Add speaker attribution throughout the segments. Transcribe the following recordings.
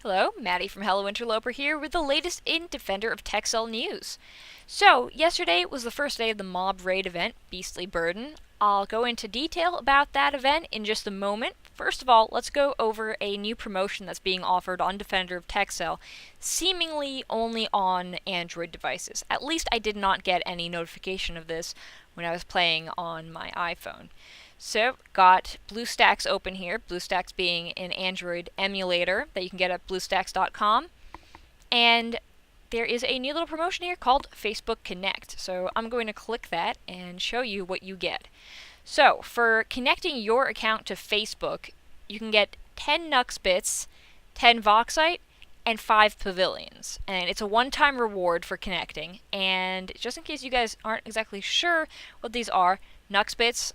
Speaker 1: Hello, Maddie from Hello Interloper here with the latest in Defender of Texel news. So, yesterday was the first day of the mob raid event, Beastly Burden. I'll go into detail about that event in just a moment. First of all, let's go over a new promotion that's being offered on Defender of Texel, seemingly only on Android devices. At least I did not get any notification of this when I was playing on my iPhone. So, got BlueStacks open here, BlueStacks being an Android emulator that you can get at bluestacks.com. And there is a new little promotion here called Facebook Connect. So, I'm going to click that and show you what you get. So, for connecting your account to Facebook, you can get 10 Nux bits, 10 Voxite, and 5 pavilions. And it's a one-time reward for connecting. And just in case you guys aren't exactly sure what these are, Nux bits,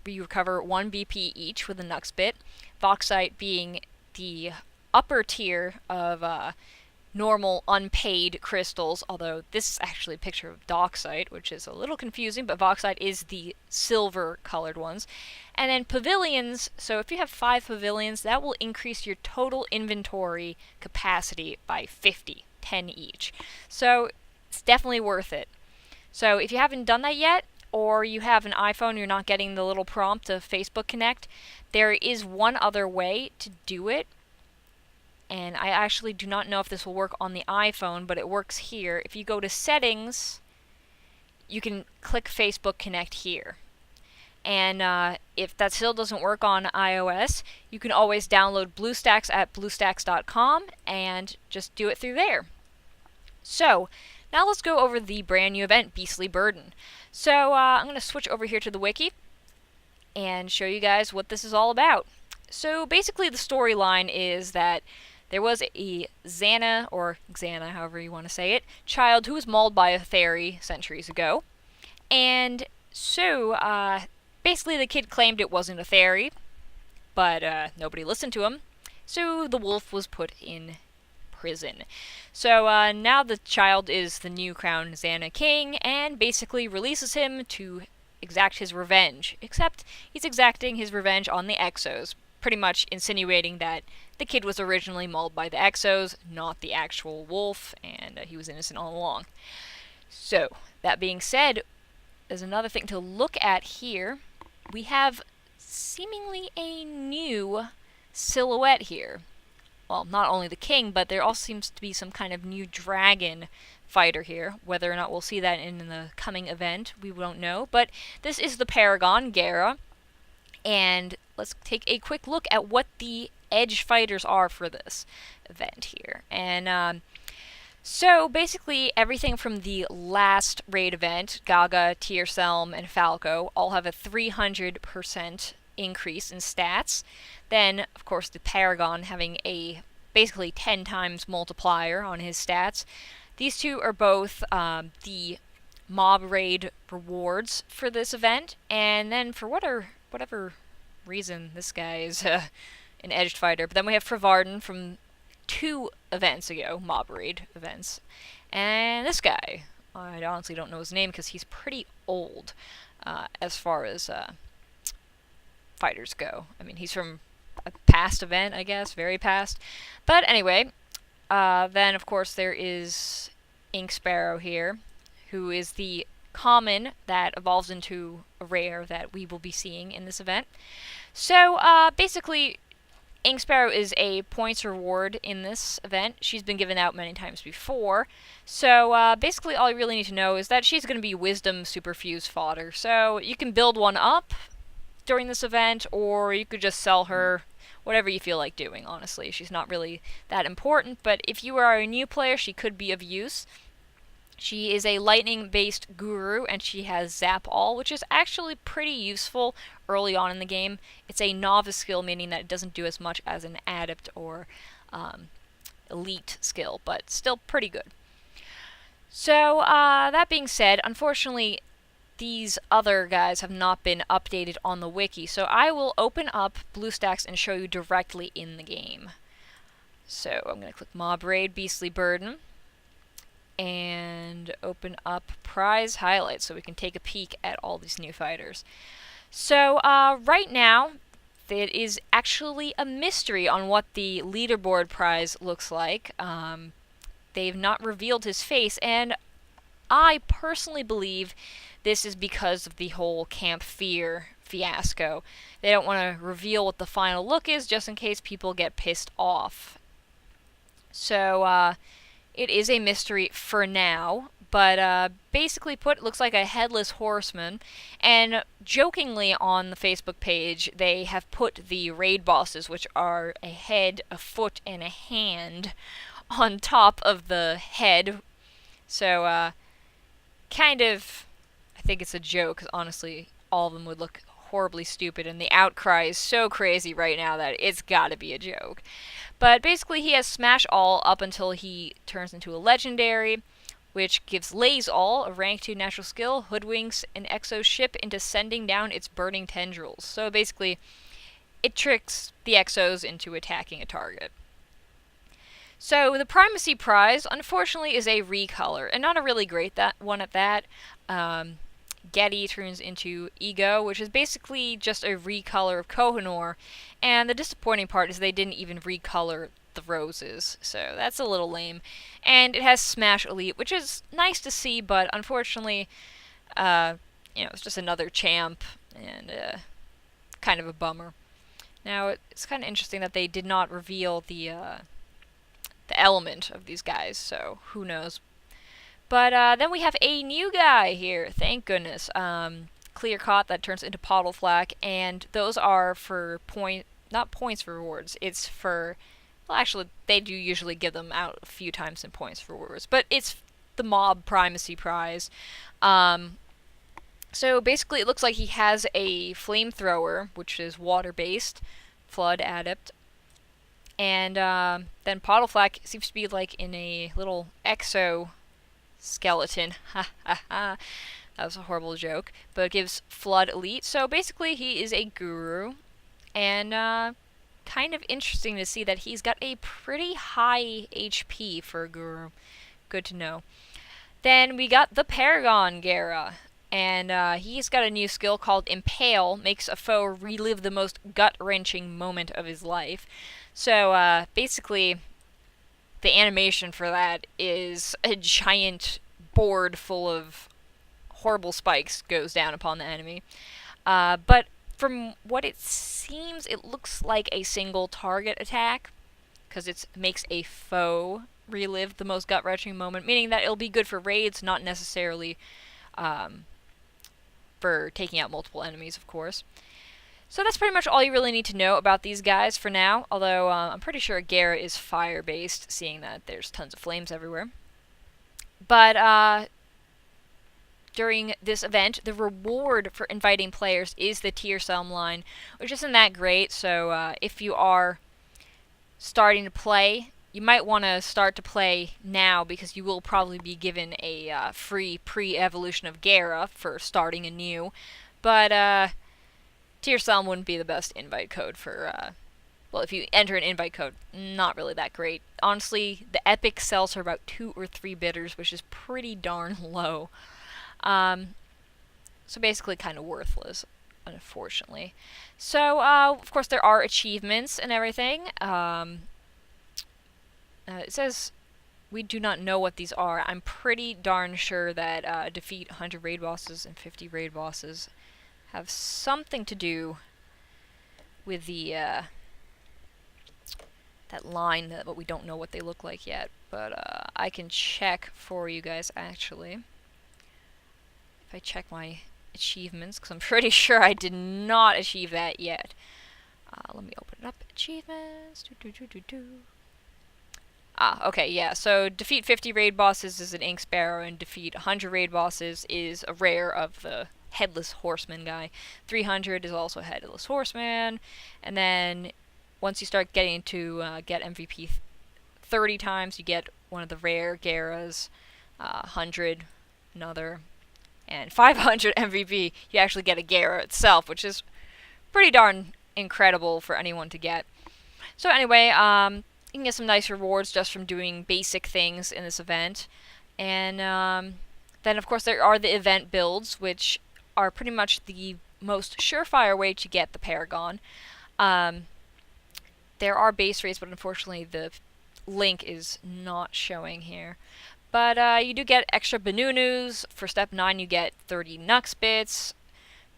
Speaker 1: you recover 1 BP each with a Nux bit. Voxite being the upper tier of normal unpaid crystals, although this is actually a picture of Doxite, which is a little confusing, but Voxite is the silver colored ones. And then pavilions, so if you have 5 pavilions, that will increase your total inventory capacity by 50, 10 each. So it's definitely worth it. So if you haven't done that yet, or you have an iPhone, you're not getting the little prompt of Facebook Connect, there is one other way to do it. And I actually do not know if this will work on the iPhone, but it works here. If you go to Settings, you can click Facebook Connect here. And if that still doesn't work on iOS, you can always download BlueStacks at bluestacks.com and just do it through there. So, now let's go over the brand new event, Beastly Burden. So I'm going to switch over here to the wiki and show you guys what this is all about. So basically the storyline is that there was a Xana, or Xana, however you want to say it, child who was mauled by a fairy centuries ago. And so basically the kid claimed it wasn't a fairy, but nobody listened to him. So the wolf was put in prison. So now the child is the new crowned Xana king and basically releases him to exact his revenge. Except he's exacting his revenge on the Exos, pretty much insinuating that the kid was originally mauled by the Exos, not the actual wolf, and he was innocent all along. So, that being said, there's another thing to look at here. We have seemingly a new silhouette here. Well, not only the king, but there also seems to be some kind of new dragon fighter here. Whether or not we'll see that in the coming event, we don't know. But this is the Paragon, Gara. And let's take a quick look at what the edge fighters are for this event here. And so basically everything from the last raid event, Gaga, Tierselm, and Falco, all have a 300% increase in stats. Then, of course, the Paragon having a basically 10 times multiplier on his stats. These two are both the mob raid rewards for this event. And then for whatever reason, this guy is an edged fighter. But then we have Frevarden from 2 events ago, mob raid events. And this guy, I honestly don't know his name because he's pretty old as far as fighters go. I mean, he's from a past event, I guess, very past. But anyway, then of course there is Ink Sparrow here, who is the common that evolves into a rare that we will be seeing in this event. So basically, Ink Sparrow is a points reward in this event. She's been given out many times before. So basically all you really need to know is that she's going to be Wisdom Superfuse fodder. So you can build one up during this event, or you could just sell her, whatever you feel like doing, honestly. She's not really that important, but if you are a new player, she could be of use. She is a lightning-based guru, and she has Zap All, which is actually pretty useful early on in the game. It's a novice skill, meaning that it doesn't do as much as an adept or elite skill, but still pretty good. So, that being said, unfortunately, these other guys have not been updated on the wiki, so I will open up BlueStacks and show you directly in the game. So I'm going to click Mob Raid, Beastly Burden, and open up Prize Highlights so we can take a peek at all these new fighters. So right now, it is actually a mystery on what the leaderboard prize looks like. They've not revealed his face, and I personally believe this is because of the whole Camp Fear fiasco. They don't want to reveal what the final look is just in case people get pissed off. So, it is a mystery for now, but basically put, it looks like a headless horseman. And jokingly on the Facebook page, they have put the raid bosses, which are a head, a foot, and a hand, on top of the head. So, kind of, I think it's a joke, because honestly, all of them would look horribly stupid, and the outcry is so crazy right now that it's gotta be a joke. But basically, he has Smash All up until he turns into a legendary, which gives Laze All, a rank 2 natural skill, hoodwinks an Exo ship into sending down its burning tendrils. So basically, it tricks the Exos into attacking a target. So the Primacy Prize, unfortunately, is a recolor, and not a really great one at that. Getty turns into Ego, which is basically just a recolor of Kohinoor, and the disappointing part is they didn't even recolor the roses, so that's a little lame. And it has Smash Elite, which is nice to see, but unfortunately, it's just another champ, and kind of a bummer. Now, it's kind of interesting that they did not reveal the element of these guys, so who knows. But then we have a new guy here, thank goodness. Clear Cot that turns into Pottle Flack, and those are for not points for rewards, it's for, well, actually, they do usually give them out a few times in points for rewards, but it's the Mob Primacy Prize. So basically, it looks like he has a flamethrower, which is water-based, Flood Adept, and then Pottle Flack seems to be like in a little exo skeleton. Ha ha ha. That was a horrible joke. But it gives Flood Elite. So basically, he is a guru. And kind of interesting to see that he's got a pretty high HP for a guru. Good to know. Then we got the Paragon Gara. And he's got a new skill called Impale. Makes a foe relive the most gut-wrenching moment of his life. So basically, the animation for that is a giant board full of horrible spikes goes down upon the enemy. But from what it seems, it looks like a single target attack, because it makes a foe relive the most gut-wrenching moment, meaning that it'll be good for raids, not necessarily for taking out multiple enemies, of course. So that's pretty much all you really need to know about these guys for now, although I'm pretty sure Gara is fire-based, seeing that there's tons of flames everywhere. But during this event, the reward for inviting players is the tier sum line, which isn't that great, so if you are starting to play, you might want to start to play now, because you will probably be given a free pre-evolution of Gara for starting anew. But tier sum wouldn't be the best invite code for, well, if you enter an invite code, not really that great. Honestly, the epic sells for about 2 or 3 bidders, which is pretty darn low. So basically kind of worthless, unfortunately. So, of course, there are achievements and everything. It says we do not know what these are. I'm pretty darn sure that defeat 100 raid bosses and 50 raid bosses have something to do with the that line, but we don't know what they look like yet. But I can check for you guys, actually. If I check my achievements, because I'm pretty sure I did not achieve that yet. Let me open it up. Achievements. Okay, yeah, so defeat 50 raid bosses is an Ink Sparrow, and defeat 100 raid bosses is a rare of the Headless Horseman guy. 300 is also a Headless Horseman, and then once you start getting to get MVP 30 times, you get one of the rare Garas, 100, another, and 500 MVP, you actually get a Gara itself, which is pretty darn incredible for anyone to get. So anyway, you can get some nice rewards just from doing basic things in this event. And then, of course, there are the event builds, which are pretty much the most surefire way to get the Paragon. Um, there are base rates, but unfortunately the link is not showing here. But you do get extra Banunus. For step 9, you get 30 Nux bits.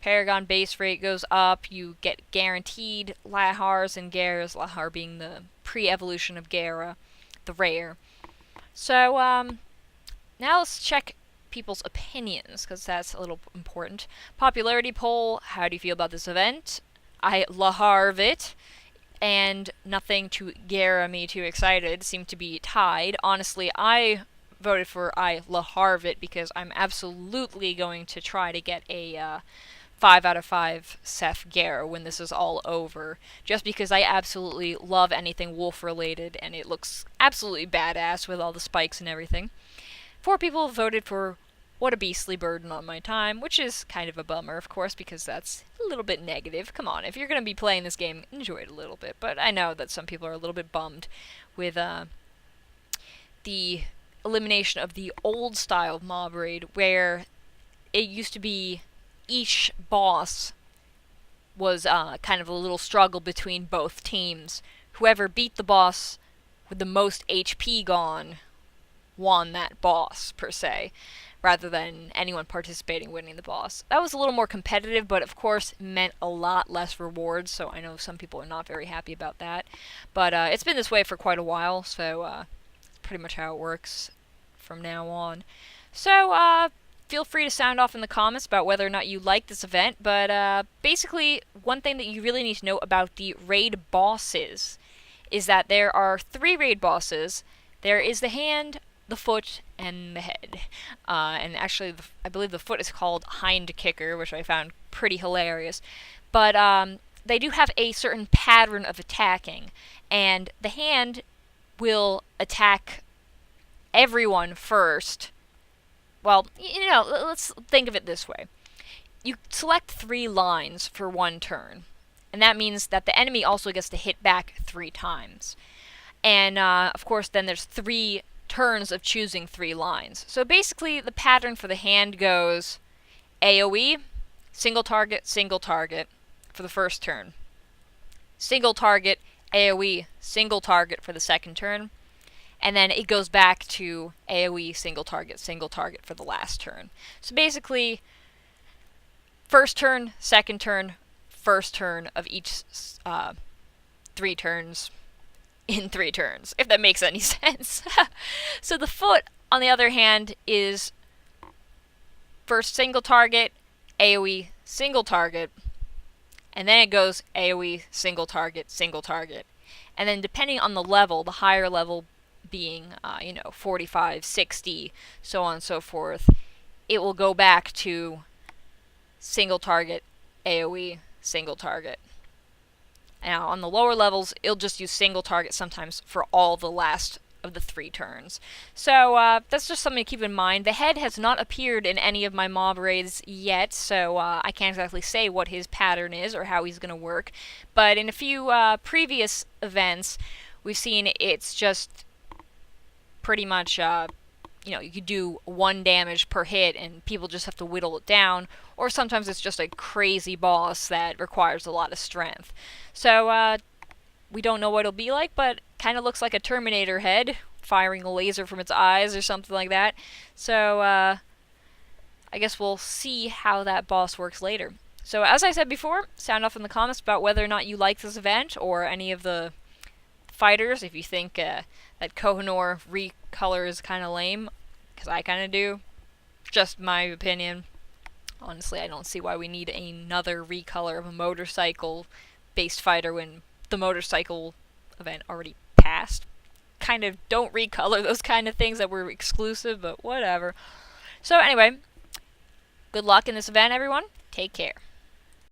Speaker 1: Paragon base rate goes up. You get guaranteed Lahars and Garas, Lahar being the pre-evolution of Gara, the rare. So, now let's check people's opinions, because that's a little important. Popularity poll, how do you feel about this event? I Laharv it, and nothing to Gara me too excited seem to be tied. Honestly, I voted for I Laharv it because I'm absolutely going to try to get a 5 out of 5 Seth Gara when this is all over, just because I absolutely love anything wolf related, and it looks absolutely badass with all the spikes and everything. 4 people voted for What a Beastly Burden on My Time, which is kind of a bummer, of course, because that's a little bit negative. Come on, if you're going to be playing this game, enjoy it a little bit. But I know that some people are a little bit bummed with the elimination of the old style mob raid, where it used to be each boss was kind of a little struggle between both teams. Whoever beat the boss with the most HP gone won that boss, per se, rather than anyone participating winning the boss. That was a little more competitive, but of course meant a lot less rewards, so I know some people are not very happy about that. But it's been this way for quite a while, so pretty much how it works from now on. So, feel free to sound off in the comments about whether or not you like this event, but basically, one thing that you really need to know about the raid bosses is that there are 3 raid bosses. There is the hand, the foot, and the head. And actually, I believe the foot is called Hind Kicker, which I found pretty hilarious. But they do have a certain pattern of attacking, and the hand will attack everyone first. Well, let's think of it this way. You select 3 lines for one turn, and that means that the enemy also gets to hit back 3 times. And, of course, then there's 3 turns of choosing 3 lines. So basically, the pattern for the hand goes AoE, single target, for the first turn. Single target, AoE, single target for the second turn. And then it goes back to AoE, single target for the last turn. So basically, first turn, second turn, first turn of each 3 turns in 3 turns, if that makes any sense. So the foot, on the other hand, is first single target, AoE, single target, and then it goes AoE, single target, and then depending on the level, the higher level being, 45, 60, so on and so forth, it will go back to single target, AoE, single target. Now, on the lower levels, it'll just use single target sometimes for all the last of the 3 turns. So, that's just something to keep in mind. The head has not appeared in any of my mob raids yet, so I can't exactly say what his pattern is or how he's going to work. But in a few previous events, we've seen it's just pretty much you could do 1 damage per hit and people just have to whittle it down, or sometimes it's just a crazy boss that requires a lot of strength. So, we don't know what it'll be like, but kind of looks like a Terminator head, firing a laser from its eyes or something like that. So, I guess we'll see how that boss works later. So, as I said before, sound off in the comments about whether or not you like this event, or any of the fighters, if you think that Kohinoor recolor is kind of lame, because I kind of do. Just my opinion. Honestly, I don't see why we need another recolor of a motorcycle-based fighter when the motorcycle event already passed. Kind of don't recolor those kind of things that were exclusive, but whatever. So anyway, good luck in this event, everyone. Take care.